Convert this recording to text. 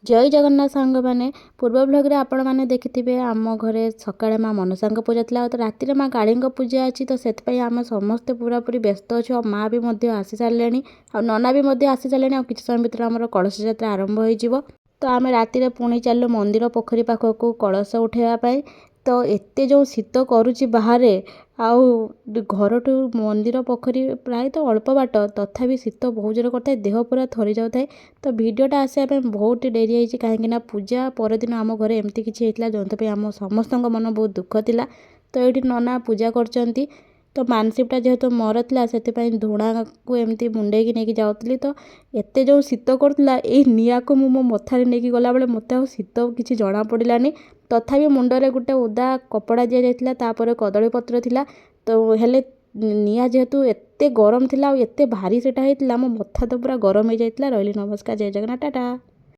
जय जगन्नाथ सांग मैंने पूर्व ब्लॉग आपण मैंने देखिथे आम घरे सकाळे माँ मनसा पूजा था तो राति माँ काली पूजा अच्छी तो से आम समस्ते पूरा पूरी व्यस्त अच्छे माँ भी आसी सारे आ नना भी आसी सारे आ कि समय भितर आम कलश यात्रा आरंभ हो तो आम राति पुणी चलु मंदिर पोखरी पाखक कलश उठेबापी तो एते जो शीत करुच्ची बाहर आउ घर ठू मंदिर पोखरी प्राय तो अल्प बाट तथापि शीत बहुत जोर करता है देह पूरा थरी जाए तो भिडटा आसापे बहुत डेरी होती कहीं पूजा परदिन आम घर एमती किसी होता जो आम समस्त मन बहुत दुख थिला तो ये नना पूजा कर तो मानसिकटा जेहेतु मोर था से धूणा को एमती मुंडे नहीं जाऊँगी तो एत जो शीत करूला ये निआ को मो मथारे नहीं गला बेले मत शीत किसी जना पड़ानी तथापि मुंडरे गोटे ओदा कपड़ा दि जाता तापर कदली पत्र थिला तो हेले निआ जेहेतु एते गरम थिला एते भारी सेटा होता मो मथा तो पूरा गरम हो जाता। रही नमस्कार जय जगन्नाथ टाटा।